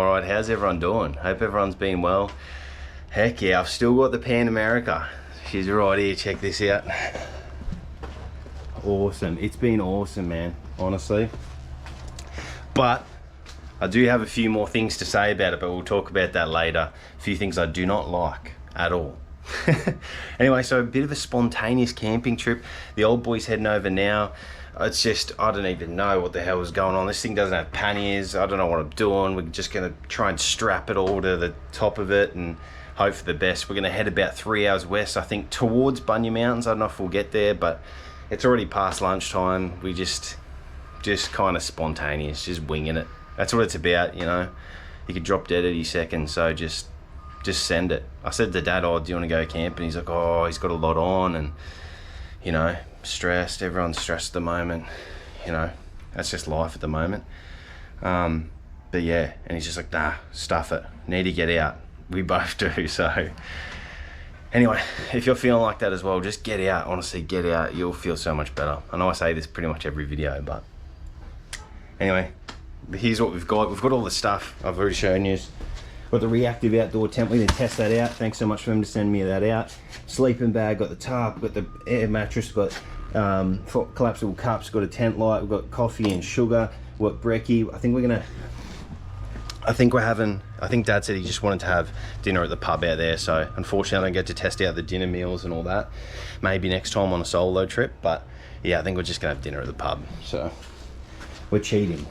alright. How's everyone doing? Hope everyone's been well. Heck yeah, I've still got the Pan America. She's right here, check this out. Awesome, it's been awesome, man, honestly. But I do have a few more things to say about it, but we'll talk about that later. A few things I do not like at all. Anyway, so a bit of a spontaneous camping trip. The old boy's heading over now. It's just, I don't even know what the hell is going on. This thing doesn't have panniers. I don't know what I'm doing. We're just gonna try and strap it all to the top of it and hope for the best. We're gonna head about 3 hours west, I think, towards Bunya Mountains. I don't know if we'll get there, but it's already past lunchtime. We just kind of spontaneous, just winging it. That's what it's about, you know. You could drop dead any second, so just send it. I said to Dad, oh, do you want to go camping? He's like, oh, he's got a lot on, and you know, stressed. Everyone's stressed at the moment, you know. That's just life at the moment. But yeah, and he's just like, nah, stuff it. Need to get out. We both do. So anyway, if you're feeling like that as well, just get out. Honestly, get out. You'll feel so much better. I know I say this pretty much every video, but anyway, here's what we've got. We've got all the stuff I've already shown you. Got the reactive outdoor tent. We're going to test that out. Thanks so much for him to send me that out. Sleeping bag, got the tarp, got the air mattress, got collapsible cups, got a tent light, we've got coffee and sugar, we've got brekkie. I think Dad said he just wanted to have dinner at the pub out there, so unfortunately I don't get to test out the dinner meals and all that. Maybe next time on a solo trip, but yeah, I think we're just going to have dinner at the pub, so we're cheating.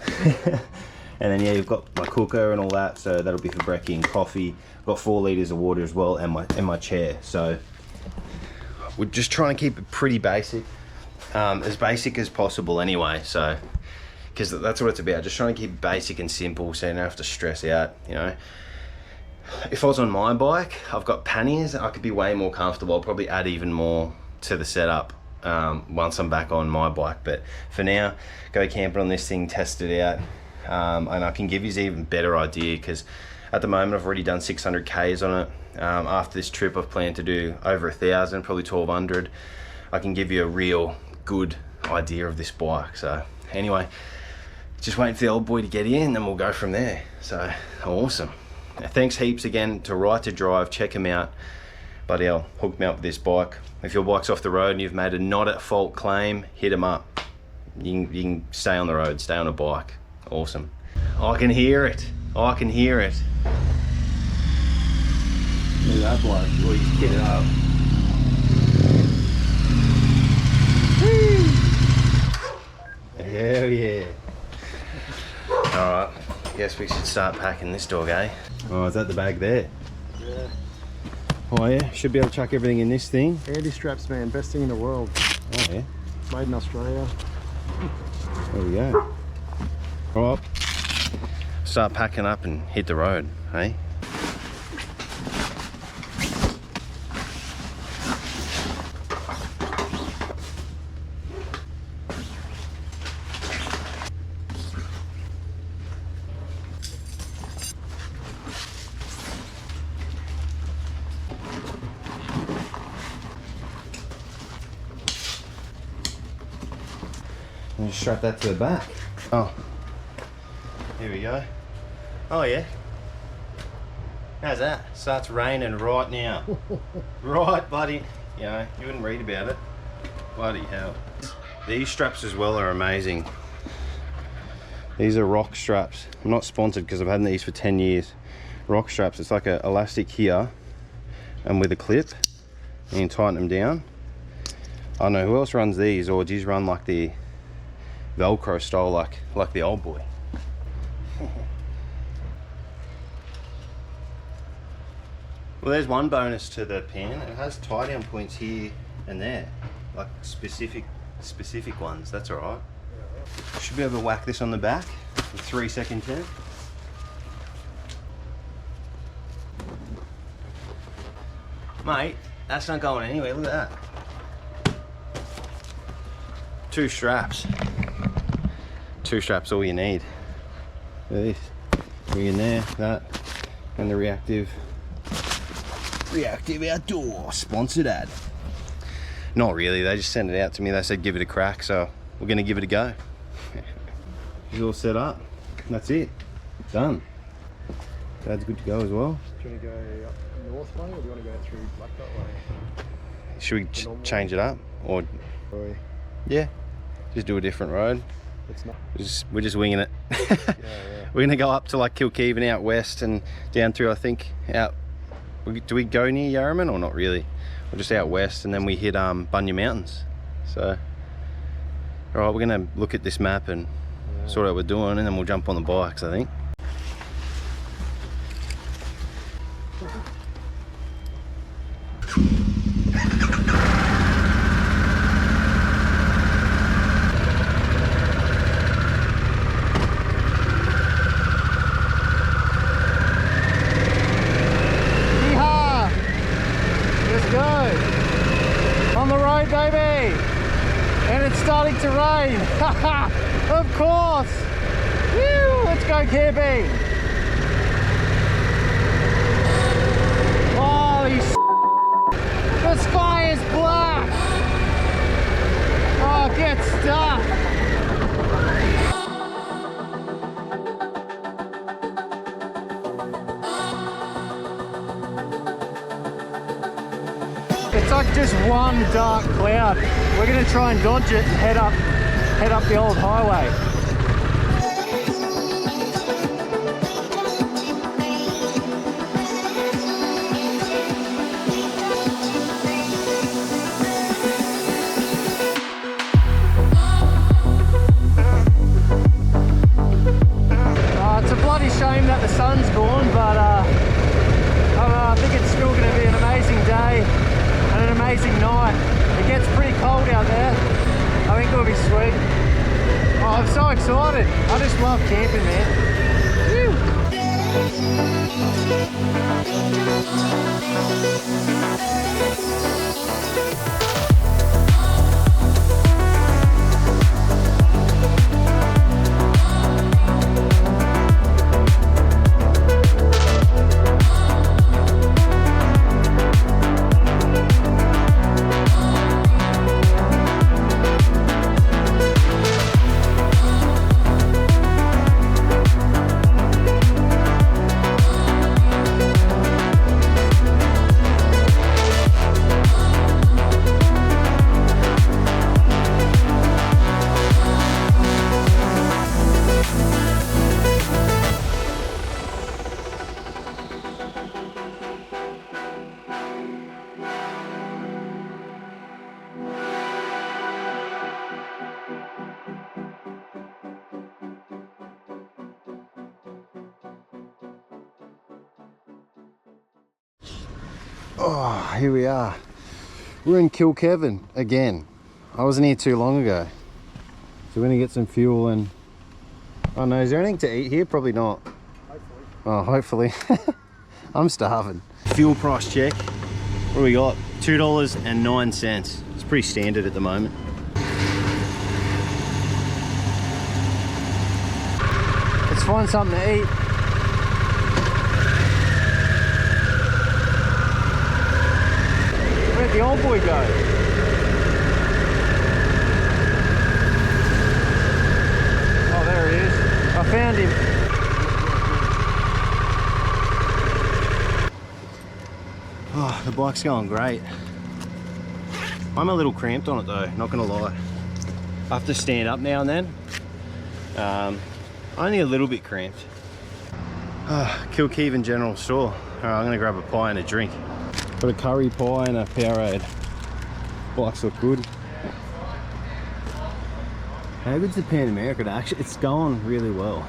And then yeah, you've got my cooker and all that, so that'll be for brekkie and coffee. I've got 4 litres of water as well, and my chair. So we're just trying to keep it pretty basic, as basic as possible anyway. So, because that's what it's about, just trying to keep it basic and simple, so you don't have to stress out. You know, if I was on my bike, I've got panniers. I could be way more comfortable. I'll probably add even more to the setup once I'm back on my bike. But for now, go camping on this thing, test it out. And I can give you an even better idea, because at the moment I've already done 600 Ks on it. After this trip I've planned to do over 1,000, probably 1,200. I can give you a real good idea of this bike. So anyway, just waiting for the old boy to get in, and we'll go from there. So awesome. Now, thanks heaps again to Right to Drive. Check him out. Buddy, I'll hook me up with this bike. If your bike's off the road and you've made a not at fault claim, hit him up. You can stay on the road, stay on a bike. Awesome. I can hear it. I can hear it. Look at that bloke. Oh, he's kitted up. Woo! Hell yeah. Alright, guess we should start packing this dog, eh? Oh, is that the bag there? Yeah. Oh yeah, should be able to chuck everything in this thing. Andy straps, man, best thing in the world. Oh yeah. Made in Australia. There we go. All right, start packing up and hit the road, eh? And just strap that to the back. Oh. Here we go. Oh yeah. How's that? Starts raining right now. Right, bloody. You know, you wouldn't read about it. Bloody hell. These straps as well are amazing. These are Rock straps. I'm not sponsored because I've had these for 10 years. Rock straps, it's like an elastic here and with a clip. And you can tighten them down. I don't know who else runs these, or do you run like the Velcro style like the old boy? Well, there's one bonus to the Pan. It has tie down points here and there, like specific ones. That's all right. Should be able to whack this on the back with 3-second turn. Mate, that's not going anywhere. Look at that. 2 straps. 2 straps, all you need. Look at this. Bring in there, that, and the reactive outdoor sponsored ad. Not really, they just sent it out to me. They said give it a crack, so we're gonna give it a go. It's all set up. That's it. Done. Dad's good to go as well. Do you want to go up north way or do you want to go through Blackbutt way? Should we change it up? Or Or yeah, just do a different road. it's not. We're just winging it. Yeah. We're gonna go up to like Kilkeven out west and down through, I think, out. Do we go near Yarraman or not really? We're just out west and then we hit Bunya Mountains. So, all right, we're gonna look at this map and sort out what we're doing, and then we'll jump on the bikes, I think. Baby, and it's starting to rain. Of course. Woo, let's go camping. Holy the sky is black. Oh, get stuck. It's like just one dark cloud. We're gonna try and dodge it and head up the old highway. It's a bloody shame that the sun's gone, but I think it's still gonna be an amazing day. And an amazing night. It gets pretty cold out there. I think it'll be sweet. Oh, I'm so excited. I just love camping, man. Woo. Oh, here we are. We're in Kilkeven again. I wasn't here too long ago. So we're gonna get some fuel and... Oh no, is there anything to eat here? Probably not. Hopefully. Oh, hopefully. I'm starving. Fuel price check. What do we got? $2.09. It's pretty standard at the moment. Let's find something to eat. Where'd the old boy go? Oh, there he is. I found him. Oh, the bike's going great. I'm a little cramped on it though, not gonna lie. I have to stand up now and then. Only a little bit cramped. Kilkeven General Store. Alright, I'm gonna grab a pie and a drink. Got a curry pie and a Powerade. Bikes look good. How good's the Pan America? Actually, it's going really well.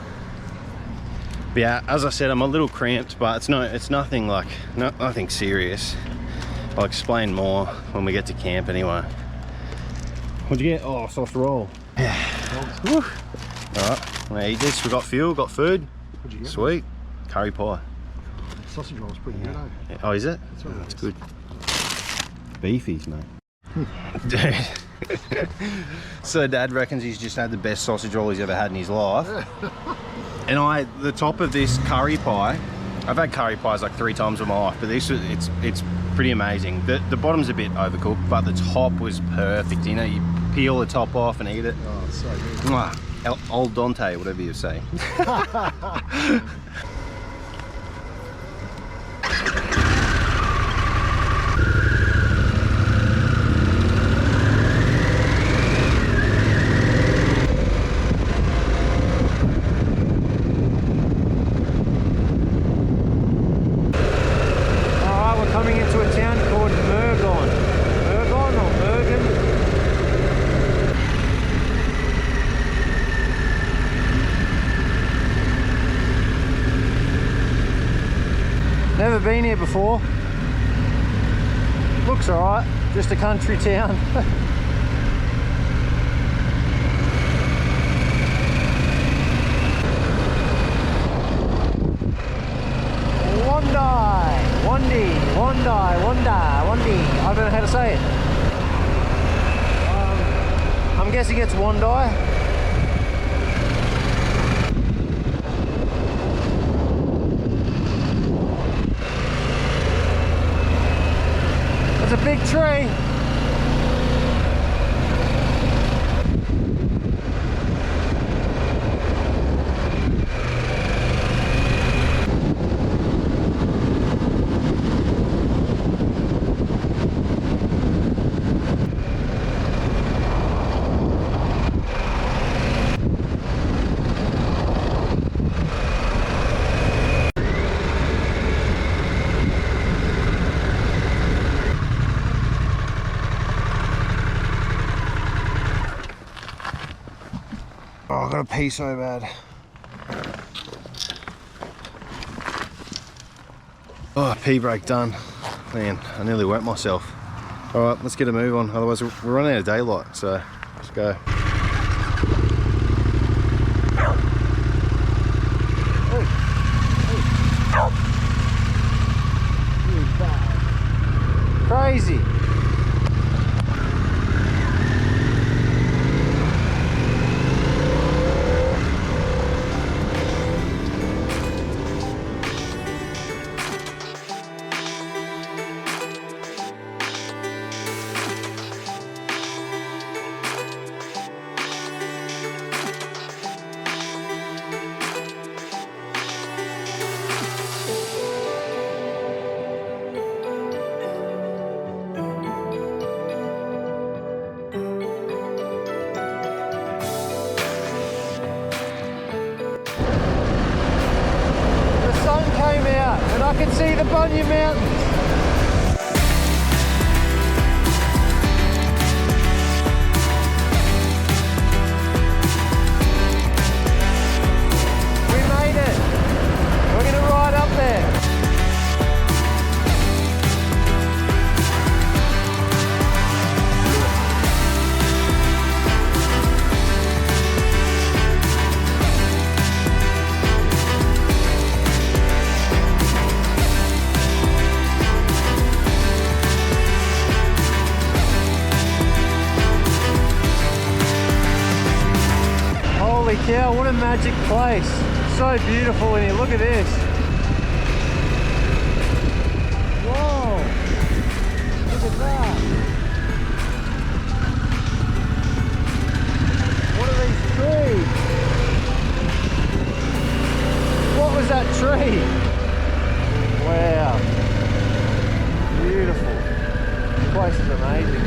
But yeah, as I said, I'm a little cramped, but it's nothing like, nothing serious. I'll explain more when we get to camp anyway. What'd you get? Oh, soft roll. Yeah. Woo. Alright, I'm gonna eat this. We got fuel, got food. What'd you get? Sweet. Curry pie. Sausage roll's pretty good, eh? Yeah. Oh, is it? That's what That's good. Beefies, mate. Dude. So Dad reckons he's just had the best sausage roll he's ever had in his life. And the top of this curry pie, I've had curry pies like 3 times in my life, but this it's pretty amazing. The bottom's a bit overcooked, but the top was perfect. You know, you peel the top off and eat it. Oh, it's so good. Mwah. Al Dente, whatever you say. Never been here before. Looks alright, just a country town. Wandi. I don't know how to say it. I'm guessing it's Wandi. There's a big tree. Oh, I've got to pee so bad. Oh, pee break done. Man, I nearly wet myself. All right, let's get a move on. Otherwise, we're running out of daylight, so let's go. Crazy. And I can see the Bunya Mountains. We made it. We're going to ride up there. Holy cow, what a magic place. So beautiful in here, look at this. Whoa, look at that. What are these trees? What was that tree? Wow, beautiful. This place is amazing.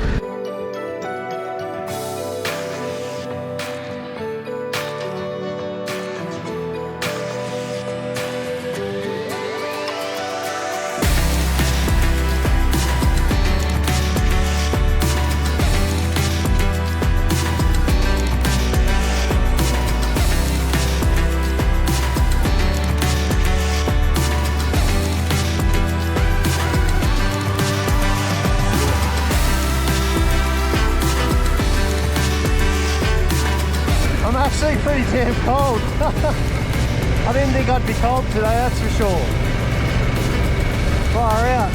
Actually pretty damn cold. I didn't think I'd be cold today, that's for sure. Far out.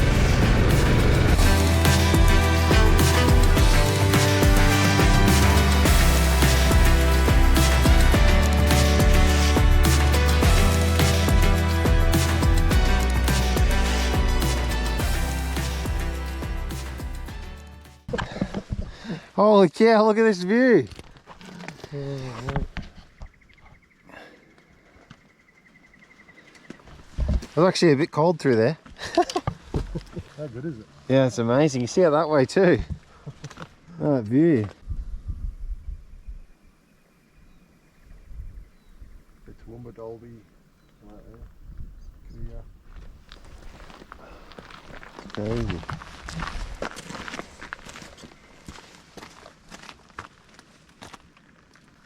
Holy cow, look at this view. It was actually a bit cold through there. How good is it? Yeah, it's amazing. You see it that way too. Oh, that view. The Toowoomba Dolby. Crazy.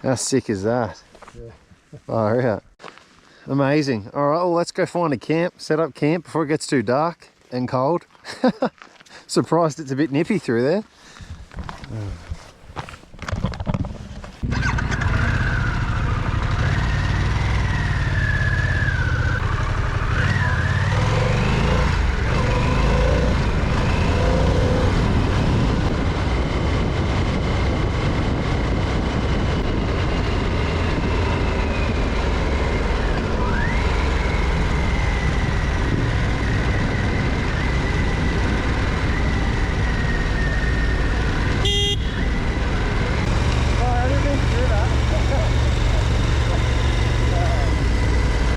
How sick is that? Yeah. Oh, yeah. Amazing. All right, well, let's go find a camp, set up camp before it gets too dark and cold. Surprised it's a bit nippy through there.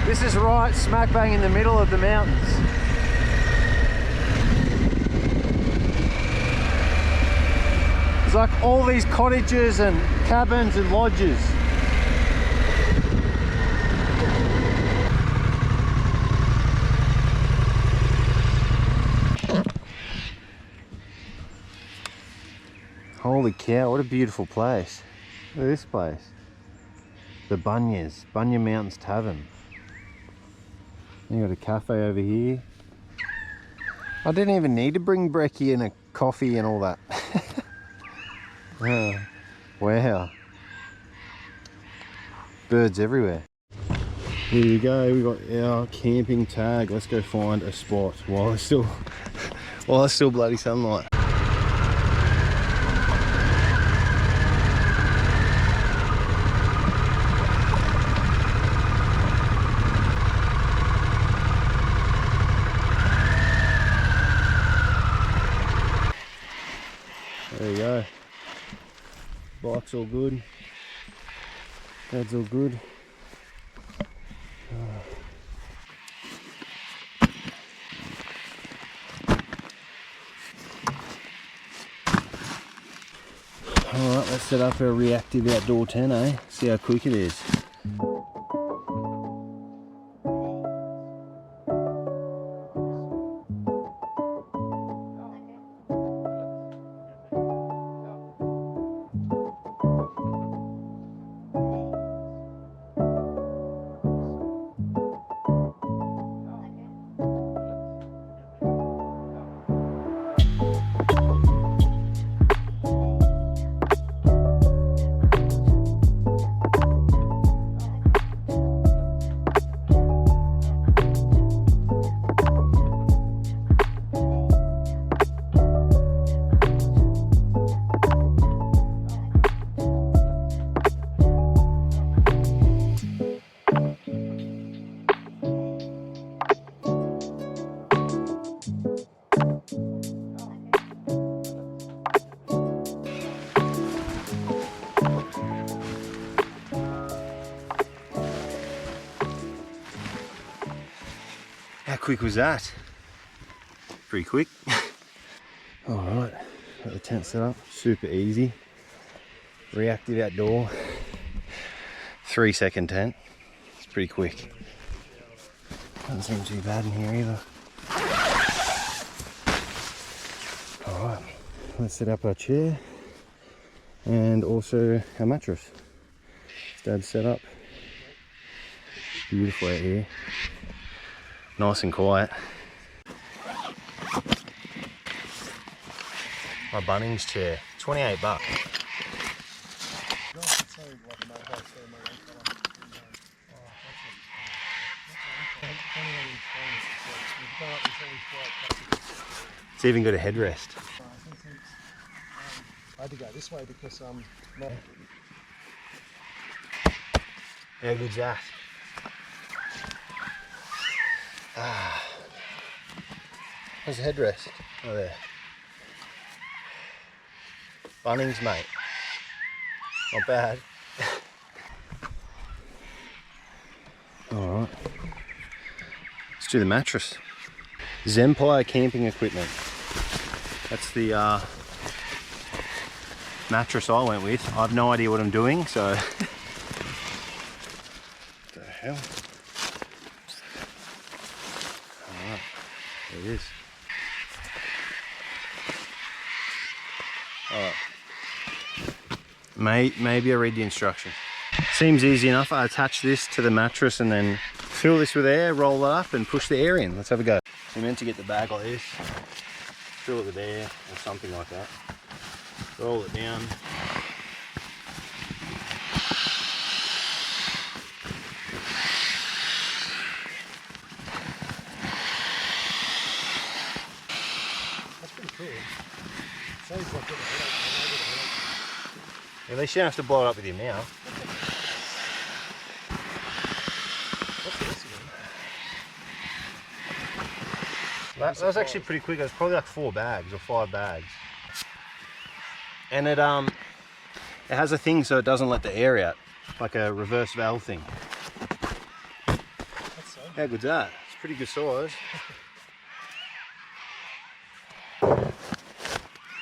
This is right smack bang in the middle of the mountains. There's like all these cottages and cabins and lodges. Holy cow, what a beautiful place. Look at this place. The Bunyas, Bunya Mountains Tavern. You got a cafe over here. I didn't even need to bring brekkie and a coffee and all that. Oh, wow. Birds everywhere. Here we go, we got our camping tag. Let's go find a spot while it's still bloody sunlight. There you go. Bike's all good. Dad's all good. Alright, let's set up our reactive outdoor tent, eh? See how quick it is. How quick was that? Pretty quick. Alright, got the tent set up, super easy. Reactive outdoor, 3-second tent. It's pretty quick. Doesn't seem too bad in here either. Alright, let's set up our chair and also our mattress. Dad's set up. Beautiful out here. Nice and quiet. My Bunnings chair, 28 bucks. It's even got a headrest. I had to go this way because How good's that? Ah. There's a headrest. Oh, there. Bunnings, mate. Not bad. Alright. Let's do the mattress. Zempire camping equipment. That's the mattress I went with. I have no idea what I'm doing, so. What the hell? Alright, there it is. Alright. Maybe I read the instructions. Seems easy enough. I attach this to the mattress and then fill this with air, roll it up and push the air in. Let's have a go. You're meant to get the bag like this, fill it with air or something like that. Roll it down. That's pretty cool. Sounds like a headache. At least you don't have to blow it up with your mouth. What's this again? That was actually pretty quick. It was probably like 4 bags or 5 bags. And it has a thing so it doesn't let the air out, like a reverse valve thing. That's so. How good's that? It's pretty good size.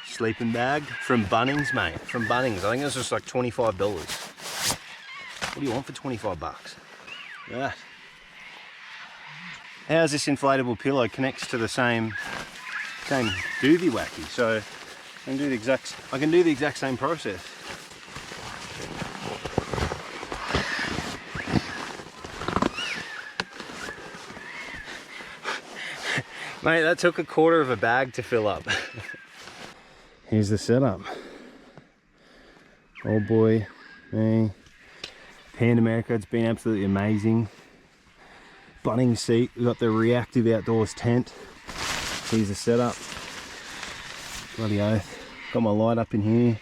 Sleeping bag from Bunnings, mate. From Bunnings. I think it's just like $25. What do you want for 25 bucks? Look at that. How's this inflatable pillow connects to the same doobie wacky? So I can do the exact same process. Mate, that took a quarter of a bag to fill up. Here's the setup. Old boy, me, Pan America, it's been absolutely amazing. Bunnings seat, we've got the reactive outdoors tent. Here's the setup. Bloody oath. Got my light up in here,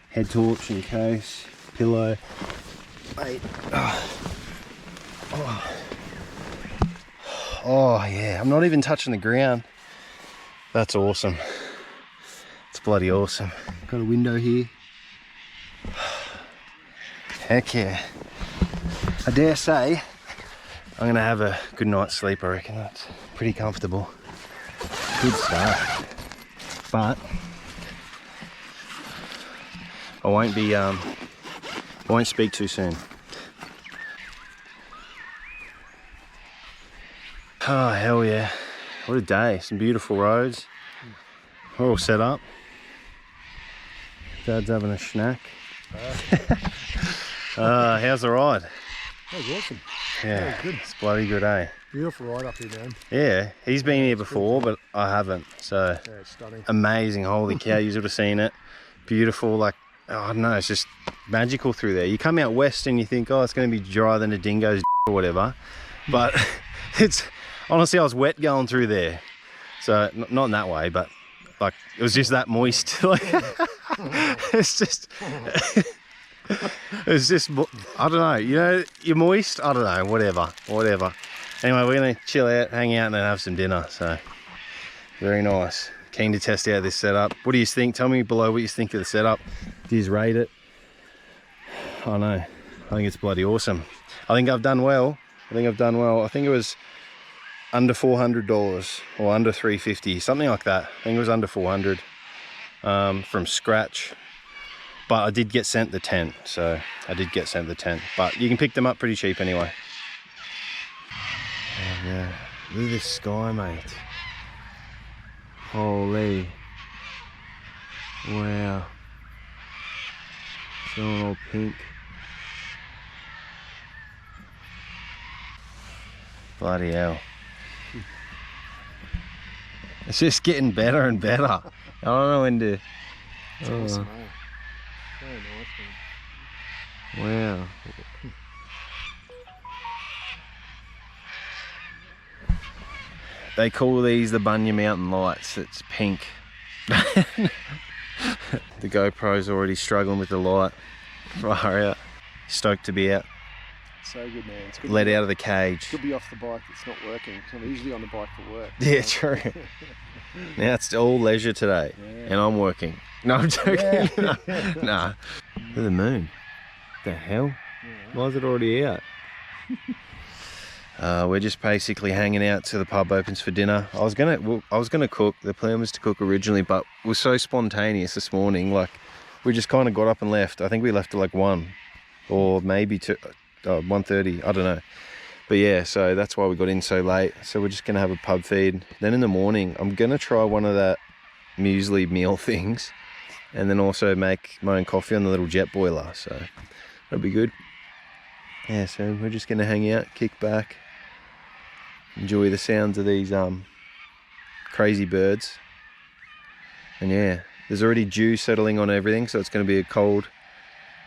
head torch in case, pillow. Mate. Oh yeah, I'm not even touching the ground. That's awesome. It's bloody awesome. Got a window here. Heck yeah. I dare say I'm gonna have a good night's sleep. I reckon that's pretty comfortable. Good stuff. But I won't speak too soon. Oh hell yeah. What a day. Some beautiful roads. We're all set up. Dad's having a snack. How's the ride? That was awesome. Yeah, That was good. it's bloody good, eh? Beautiful ride up here, man. Yeah, he's been here before, but I haven't. So Yeah, it's stunning. amazing. Holy cow, you would have seen it. Beautiful, like, oh, I don't know, it's just magical through there. You come out west and you think, oh, it's going to be drier than a dingo's or whatever. But it's, honestly, I was wet going through there. So, not in that way, but like, it was just that moist. Like, it's just, I don't know, you know, you're moist, I don't know, whatever. Anyway, we're gonna chill out, hang out, and then have some dinner, so very nice. Keen to test out this setup. What do you think? Tell me below what you think of the setup. Do you rate it? I know, I think it's bloody awesome. I think I've done well. I think it was under $400 or under $350, something like that. I think it was under 400 from scratch. But I did get sent the tent, so but you can pick them up pretty cheap anyway. Oh, yeah. Look at this sky, mate. Holy. Wow. It's all pink. Bloody hell. It's just getting better and better. I don't know when to... It's awesome, eh? Very nice, man. Wow. They call these the Bunya Mountain lights. It's pink. The GoPro's already struggling with the light. Far out. Stoked to be out. So good, man. It's good. Let out of the cage. Could be off the bike. It's not working. I'm usually on the bike for work. Yeah, true. Now it's all leisure today, Yeah. and I'm working. No, I'm joking. Yeah. Nah. Look at the moon. The hell? Yeah. Why is it already out? We're just basically hanging out till the pub opens for dinner. I was gonna cook. The plan was to cook originally, but it was so spontaneous this morning. Like, we just kind of got up and left. I think we left at like 1 or maybe 2, 1:30. I don't know. But yeah, so that's why we got in so late. So we're just gonna have a pub feed. Then in the morning, I'm gonna try one of that muesli meal things, and then also make my own coffee on the little jet boiler. So that'll be good. Yeah, so we're just gonna hang out, kick back, enjoy the sounds of these crazy birds. And yeah, there's already dew settling on everything, so it's going to be a cold,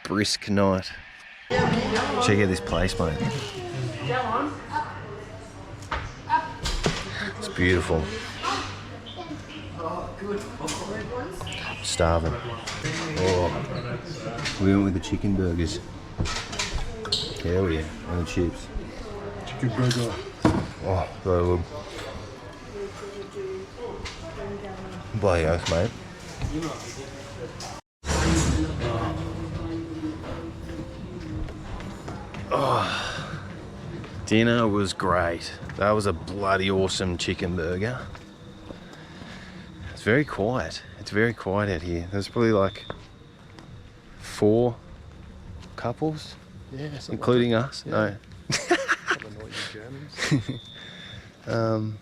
brisk night. Check out this place, mate. It's beautiful. I'm starving. Oh, we went with the chicken burgers. Hell yeah, and the chips. Chicken burger. Oh, so good. Bloody oath, mate. Oh, dinner was great. That was a bloody awesome chicken burger. It's very quiet. It's very quiet out here. There's probably like 4 couples, Yeah, including us. Yeah. No.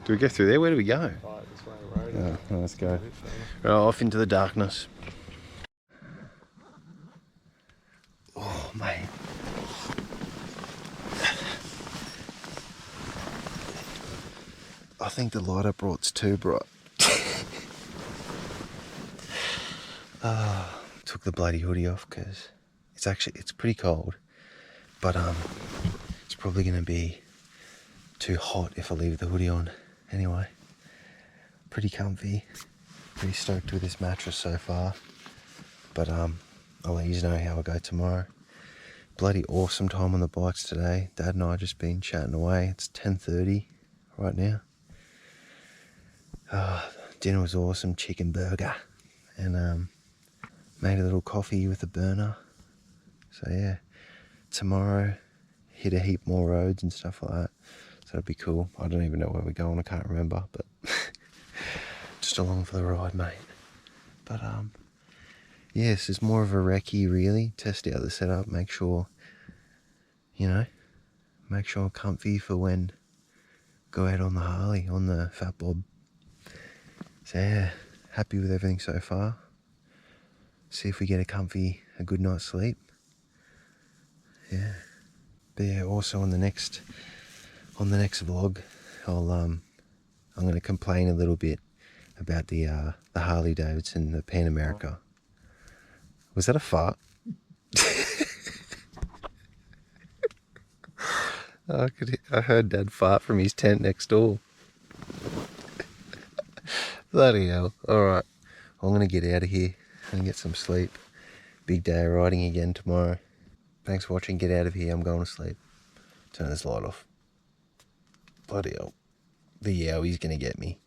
Do we go through there? Where do we go? Right, this way the road. Oh, let's go. Right, off into the darkness. Oh, mate. I think the light I brought's too bright. Took the bloody hoodie off because it's pretty cold, but it's probably going to be too hot if I leave the hoodie on. Anyway, pretty comfy, pretty stoked with this mattress so far, but I'll let you know how I go tomorrow. Bloody awesome time on the bikes today. Dad and I just been chatting away. It's 10:30 right now. Dinner was awesome, chicken burger, and made a little coffee with a burner. So yeah, tomorrow hit a heap more roads and stuff like that. So that'd be cool. I don't even know where we're going, I can't remember, but just along for the ride, mate. But yes, it's more of a recce really. Test out the setup, make sure, make sure comfy for when go out on the Harley, on the Fat Bob. So yeah, happy with everything so far. See if we get a good night's sleep. Yeah. But yeah, also on the next vlog, I'm going to complain a little bit about the Harley Davidson, the Pan America. Was that a fart? I heard Dad fart from his tent next door. Bloody hell. Alright, I'm going to get out of here and get some sleep. Big day of riding again tomorrow. Thanks for watching. Get out of here. I'm going to sleep. Turn this light off. Bloody hell. The Yowie's going to get me.